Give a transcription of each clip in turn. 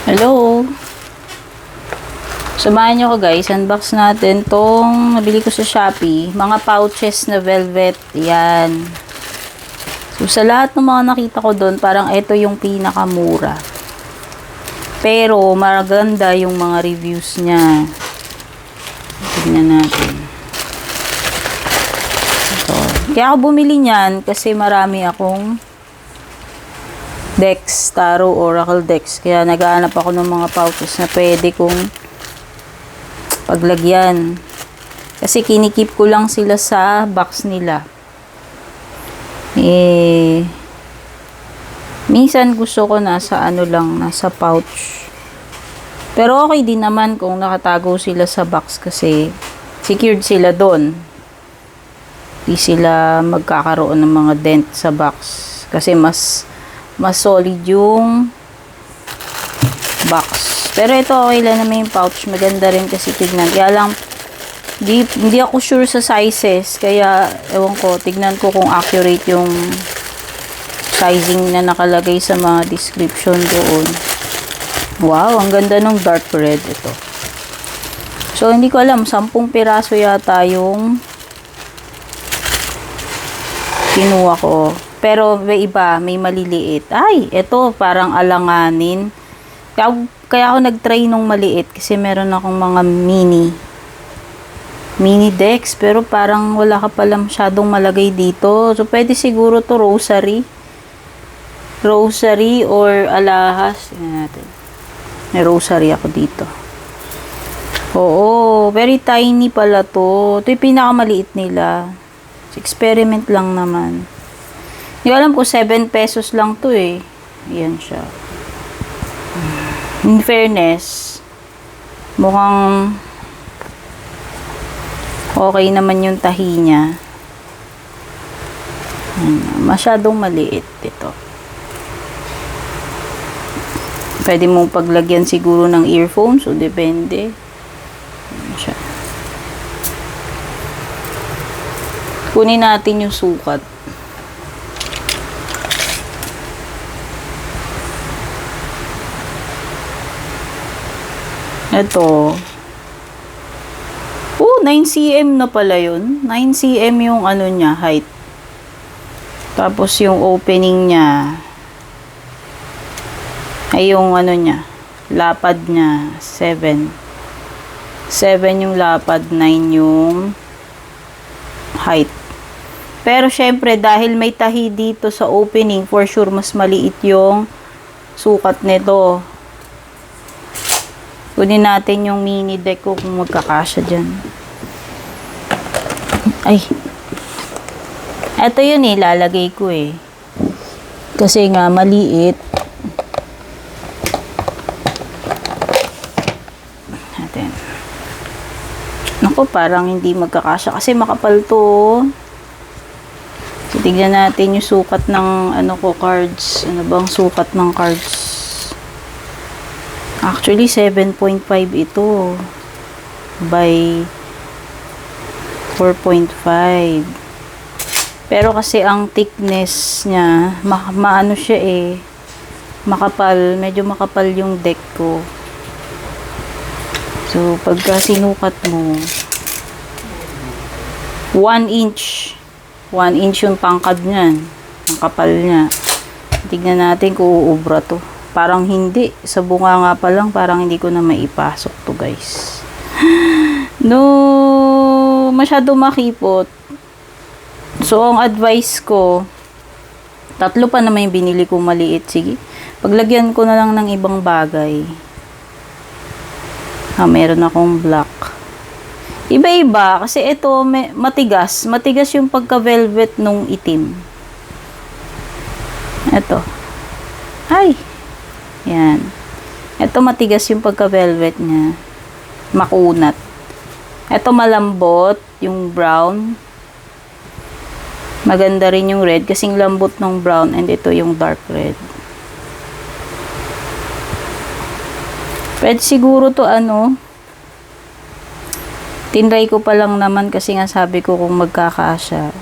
Hello! Samahan nyo ko guys, unbox natin tong nabili ko sa Shopee. Mga pouches na velvet. Yan. So, sa lahat ng mga nakita ko doon, parang ito yung pinakamura. Pero, maganda yung mga reviews niya. Tignan natin. Ito. Kaya ako bumili niyan kasi marami akong decks, tarot, oracle decks. Kaya naghahanap ako ng mga pouches na pwede kong paglagyan. Kasi kinikip ko lang sila sa box nila. Minsan gusto ko nasa nasa pouch. Pero okay din naman kung nakatago sila sa box kasi secured sila doon. Di sila magkakaroon ng mga dent sa box. Kasi mas solid yung box. Pero ito okay lang naman yung pouch. Maganda rin kasi tignan. Kaya lang, hindi ako sure sa sizes. Kaya, ewan ko, tignan ko kung accurate yung sizing na nakalagay sa mga description doon. Wow, ang ganda ng dark red ito. So, hindi ko alam. 10 piraso yata yung kinuha ko. Pero may iba, may maliliit. Ay, ito parang alanganin. Kaya ako nag-try nung maliit kasi meron akong mga mini decks. Pero parang wala ka pala masyadong malagay dito. So, pwede siguro to rosary. Rosary or alahas. Tingnan natin. May rosary ako dito. Oo, very tiny pala to. Ito yung pinakamaliit nila. Experiment lang naman. Hindi alam ko 7 pesos lang to eh. Ayan siya. In fairness, mukhang okay naman yung tahi niya. Masyadong maliit ito. Pwede mong paglagyan siguro ng earphones o depende. Ayan siya. Kunin natin yung sukat. Ito. 9 cm na pala yun. 9 cm yung niya, height. Tapos yung opening niya. Ay yung niya. Lapad niya. 7. 7 yung lapad. 9 yung height. Pero syempre, dahil may tahi dito sa opening, for sure, mas maliit yung sukat nito. Kunin natin yung mini deck ko kung magkakasya dyan. Ay. Ito yun lalagay ko eh. Kasi nga, maliit. Natin. Naku, parang hindi magkakasya. Kasi makapal to. So, tignan natin yung sukat ng cards. Ano bang sukat ng cards? Actually, 7.5 ito by 4.5. Pero kasi ang thickness niya, maano siya eh, makapal, medyo makapal yung deck ko. So, pagka sinukat mo, 1 inch. 1 inch yung pangkad niyan. Ang kapal niya. Tignan natin kung uubra to. Parang hindi. Sa bunga nga pa lang, parang hindi ko na maipasok to guys. No, masyado makipot. So, ang advice ko, 3 pa naman yung binili ko maliit. Sige, paglagyan ko na lang ng ibang bagay. Meron akong black. Iba-iba, kasi ito matigas. Matigas yung pagka-velvet nung itim. Ito. Ay! Yan. Ito matigas yung pagka-velvet niya. Makunat. Ito malambot, yung brown. Maganda rin yung red kasing lambot ng brown and ito yung dark red. Pwede siguro to tinry ko pa lang naman kasi nga sabi ko kung magkakasya.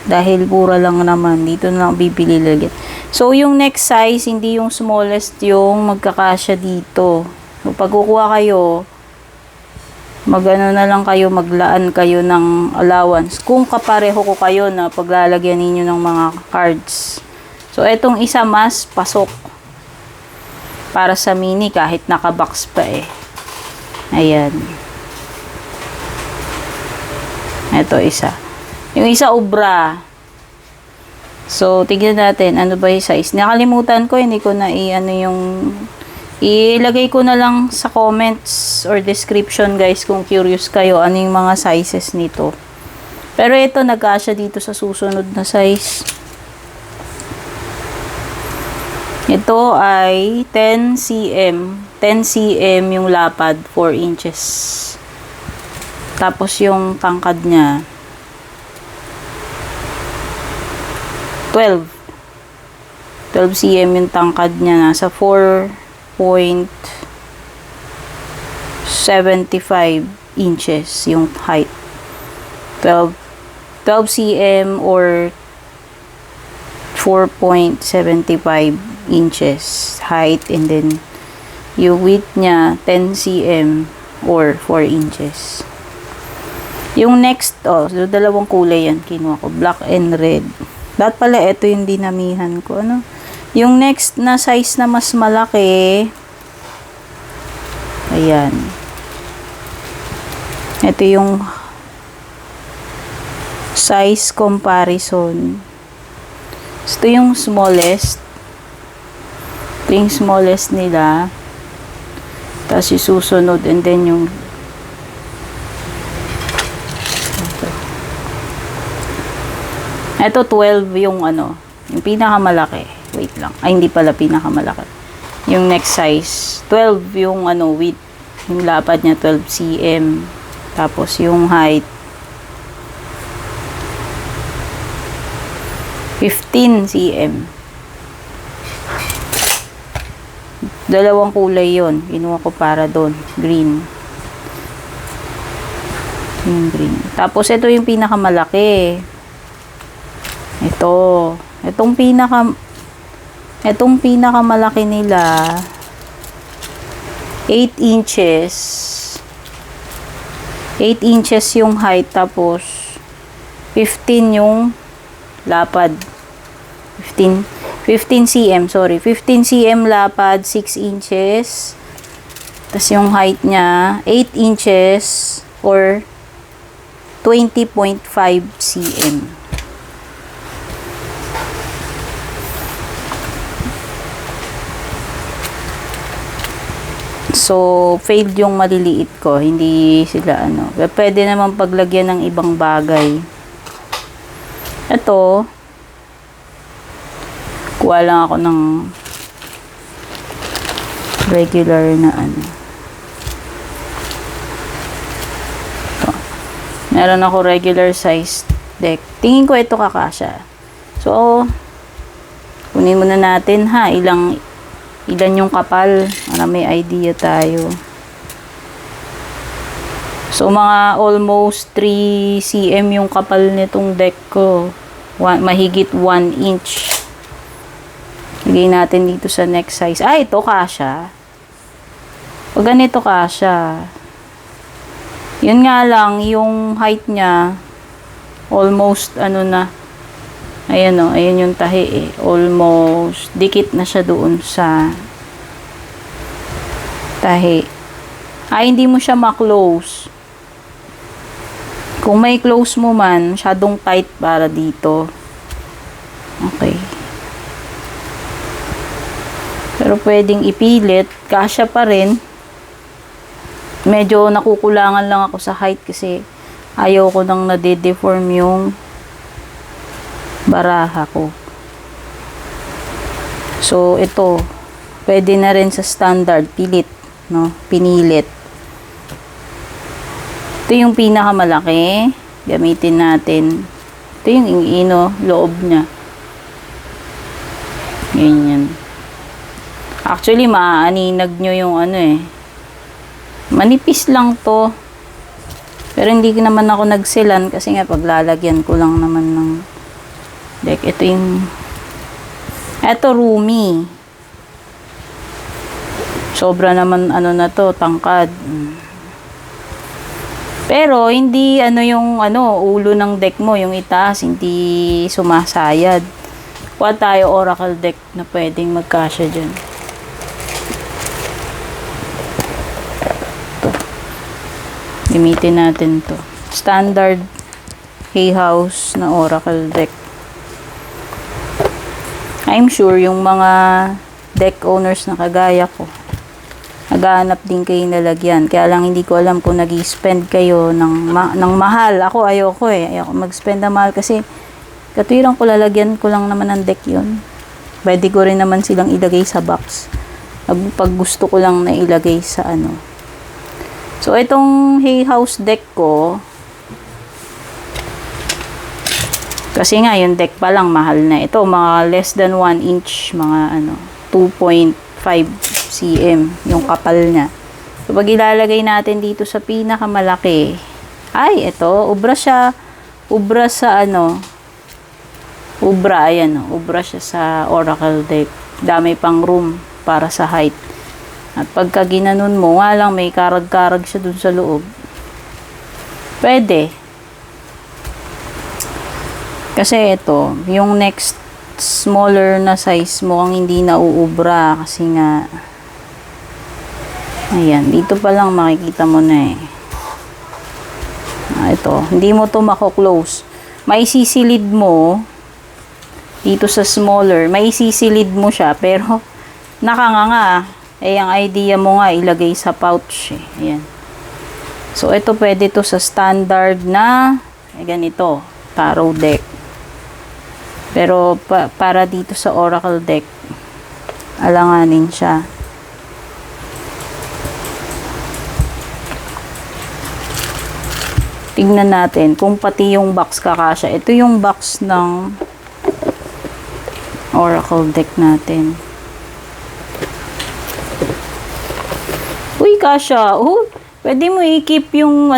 Dahil pura lang naman. Dito na lang bibili lagyan. So, yung next size, hindi yung smallest yung magkakasya dito. So, pag kukuha kayo, magano na lang kayo, maglaan kayo ng allowance. Kung kapareho ko kayo na paglalagyan ninyo ng mga cards. So, etong isa mas pasok. Para sa mini, kahit nakabox pa eh. Ayan. Ito isa. Yung isa ubra. So, tignan natin, ano ba yung size? Nakalimutan ko, hindi ko na ilagay ko na lang sa comments or description guys kung curious kayo ano yung mga sizes nito. Pero ito, nagkasya dito sa susunod na size. Ito ay 10 cm. 10 cm yung lapad, 4 inches. Tapos yung tangkad niya, 12 cm yung tangkad niya, nasa 4.75 inches yung height. 12 cm or 4.75 inches height, and then yung width niya 10 cm or 4 inches. Yung next, dalawang kulay yan kinuha ko, black and red. Dapat pala, ito yung dinamihan ko. Ano? Yung next na size na mas malaki, ayan. Ito yung size comparison. Ito yung smallest. Ito yung smallest nila. Tapos yung susunod, and then yung ito 12 yung yung pinakamalaki. Wait lang. Ay, hindi pala pinakamalaki. Yung next size, 12 yung width. Yung lapad niya 12 cm. Tapos yung height 15 cm. Dalawang kulay yon. Kinuha ko para doon. Green. Yung green. Tapos ito yung pinakamalaki. Itong pinakamalaki nila 8 inches. 8 inches yung height, tapos 15 yung lapad. 15 cm, sorry. 15 cm lapad, 6 inches. Tapos yung height niya 8 inches or 20.5 cm. So, failed yung maliliit ko. Hindi sila Pwede naman paglagyan ng ibang bagay. Ito, kuha lang ako ng regular na Ito. Meron ako regular size deck. Tingin ko ito kakasya. So, kunin muna natin ilan yung kapal para may idea tayo. So, mga almost 3 cm yung kapal nitong deck ko. Mahigit 1 inch. Lagay natin dito sa next size. Ito kasya. Pag ganito kasya. Yun nga lang, yung height niya, almost ayan ayan yung tahi almost dikit na siya doon sa tahi. Hindi mo siya ma-close. Kung may close mo man, masyadong tight para dito. Okay. Pero pwedeng ipilit, kasya pa rin. Medyo nakukulangan lang ako sa height kasi ayaw ko nang nade-deform yung baraha ko. So, ito, pwede na rin sa standard, pilit, pinilit. Ito yung pinakamalaki, gamitin natin. Ito yung loob niya. Ganyan. Actually, maaaninag nyo yung manipis lang to. Pero hindi naman ako nagsilan kasi nga paglalagyan ko lang naman ng deck. Ito yung Eto, roomy. Sobra naman, ano na to, tangkad. Pero, hindi, ulo ng deck mo, yung itaas, hindi sumasayad. Kuha tayo Oracle deck na pwedeng magkasya dyan. Ito. Gamitin natin to. Standard hay house na Oracle deck. I'm sure yung mga deck owners na kagaya ko, naghahanap din kayo nalagyan. Kaya lang hindi ko alam kung nag-spend kayo ng mahal. Ako ayoko eh. Ayoko mag-spend na mahal kasi katwirang ko lalagyan ko lang naman ng deck yun. Pwede ko rin naman silang ilagay sa box. Pag gusto ko lang na ilagay sa ano. So, itong hay house deck ko, kasi nga, yung deck pa lang, mahal na. Ito, mga less than 1 inch, mga 2.5 cm, yung kapal niya. So, pag ilalagay natin dito sa pinakamalaki, ay, ito, ubra siya. Ubra sa ubra, ayan, ubra siya sa Oracle deck. Dami pang room para sa height. At pagka ginanon mo, nga lang may karag-karag siya dun sa loob. Pwede. Kasi ito, yung next smaller na size mo ang hindi nauubra kasi nga ayan, dito pa lang makikita mo na eh. Ito, hindi mo to mako-close. May sisilid mo dito sa smaller, may sisilid mo siya pero nakanganga. Eh, ang idea mo nga ilagay sa pouch eh. Ayan. So, ito pwede to sa standard na ganito, tarot deck. Pero para dito sa Oracle deck, alanganin siya. Tignan natin kung pati yung box kakasya. Ito yung box ng Oracle deck natin. Uy, kasya. Pwede mo i-keep yung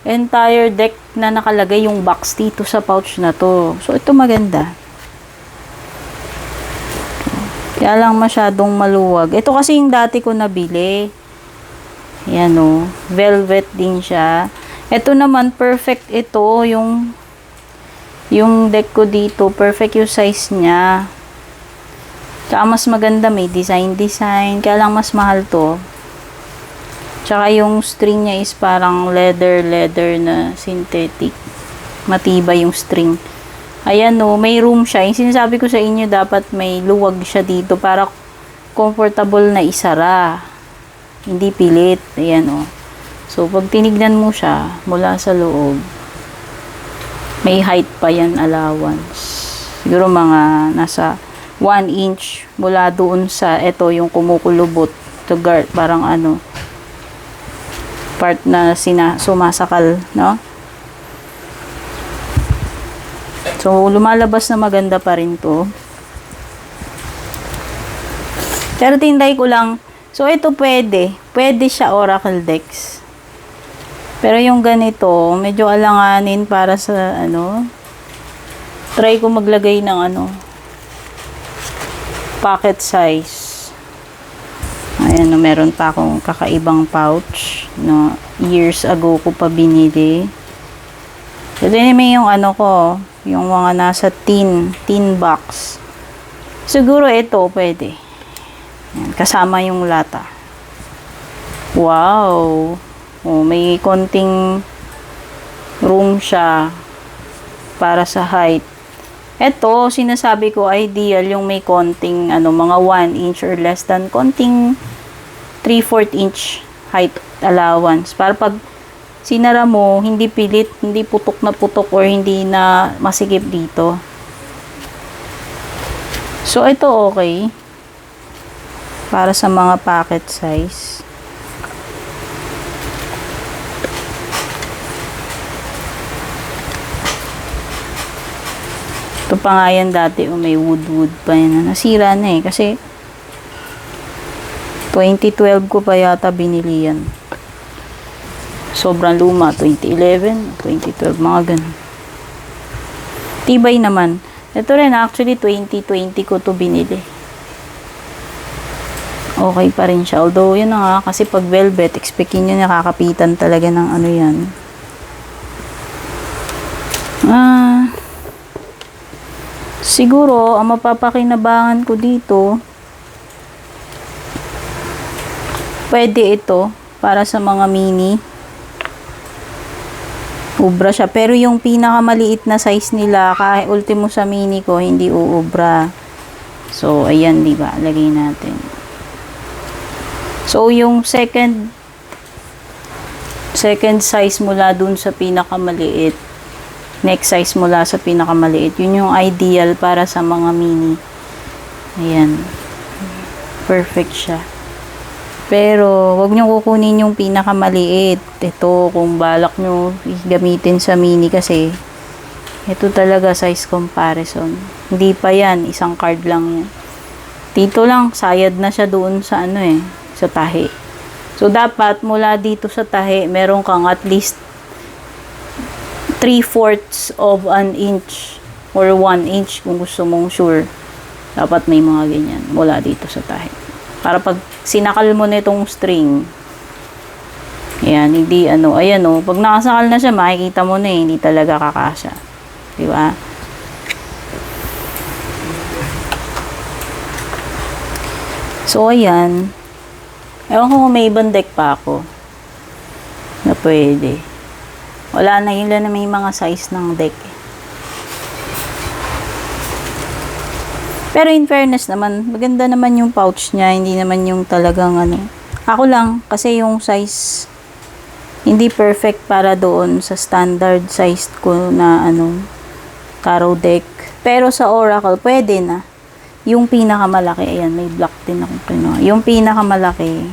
entire deck na nakalagay yung box dito sa pouch na to. So, ito maganda. Kaya lang masyadong maluwag. Ito kasi yung dati ko nabili. Yan o. Velvet din siya. Ito naman, perfect ito. Yung deck ko dito, perfect yung size niya. Tsaka mas maganda, may design. Kaya lang mas mahal to. Tsaka yung string niya is parang leather na synthetic. Matibay yung string. Ayan o, may room siya. Yung sinasabi ko sa inyo, dapat may luwag siya dito para comfortable na isara. Hindi pilit. Ayan o. So, pag tinignan mo siya mula sa loob, may height pa yan allowance. Siguro mga nasa 1 inch mula doon sa ito yung kumukulubot to guard. Parang part na sumasakal, no? So, lumalabas na maganda pa rin to. Pero tinday ko lang. So, ito pwede. Pwede siya Oracle decks. Pero yung ganito, medyo alanganin para sa, try ko maglagay ng, pocket size. Ayan, meron pa akong kakaibang pouch na years ago ko pa binili. So, din may yung yung mga nasa tin box. Siguro ito pwede. Ayan, kasama yung lata. Wow! Oh, may konting room siya para sa height. Ito, sinasabi ko, ideal yung may konting, mga 1 inch or less than, konting 3/4 inch height allowance. Para pag sinara mo, hindi pilit, hindi putok na putok or hindi na masikip dito. So, ito okay. Para sa mga pocket size. Ito pa nga yan dati, may wood pa yan. Nasira na eh, kasi 2012 ko pa yata binili yan. Sobrang luma, 2011, 2012, mga ganun. Tibay naman. Ito rin, actually, 2020 ko to binili. Okay pa rin siya. Although, yun na nga, kasi pag velvet, expectin nyo nakakapitan talaga ng ano yan. Siguro, ang mapapakinabangan ko dito, pwede ito, para sa mga mini. Ubra siya. Pero yung pinakamaliit na size nila, kahit ultimo sa mini ko, hindi uubra. So, ayan, di ba? Lagay natin. So, yung second size mula dun sa pinakamaliit, next size mula sa pinakamaliit, yun yung ideal para sa mga mini. Ayan. Perfect siya. Pero, wag nyo kukunin yung pinakamaliit. Ito, kung balak nyo gamitin sa mini kasi, ito talaga size comparison. Hindi pa yan, isang card lang yan. Dito lang, sayad na siya doon sa ano sa tahi. So, dapat mula dito sa tahi, meron kang at least 3/4 of an inch or 1 inch kung gusto mong sure. Dapat may mga ganyan mula dito sa tahi. Para pag sinakal mo na itong string, ayan, hindi ayan pag nakasakal na siya, makikita mo na hindi talaga kakasya. Diba? So, ayan. Ewan ko kung may ibang deck pa ako na pwede. Wala na, yun lang na may mga size ng deck. Pero in fairness naman, maganda naman yung pouch niya, hindi naman yung talagang Ako lang, kasi yung size, hindi perfect para doon sa standard size ko na tarot deck. Pero sa Oracle, pwede na. Yung pinakamalaki, ayan, may black din akong kinuha. Yung pinakamalaki.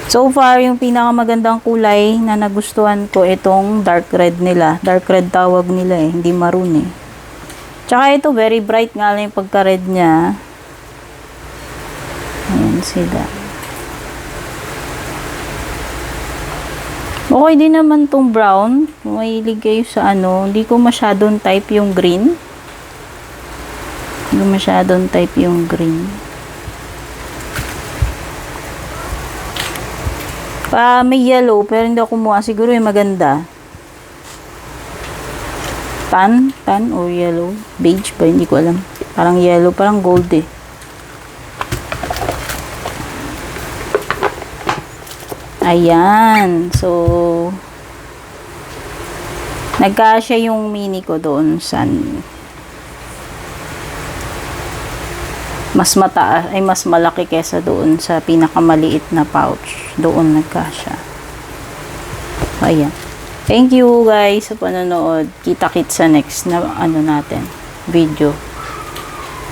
So far, yung pinakamagandang kulay na nagustuhan ko, itong dark red nila. Dark red tawag nila hindi maroon Tsaka ito, very bright nga lang yung pagka-red niya. Ayan sila. Okay din naman tong brown. Kung mahilig kayo sa hindi ko masyadong type yung green. Hindi ko masyadong type yung green. May yellow, pero hindi ako kumuha. Siguro yung maganda. Tan or yellow, beige ba, hindi ko alam. Parang yellow, parang gold Ayan. So, nagkasya yung mini ko doon sa mas mataas, mas malaki kesa doon sa pinakamaliit na pouch. Doon nagkasya. Ayan. Thank you guys sa panonood. Kita-kits sa next na natin video.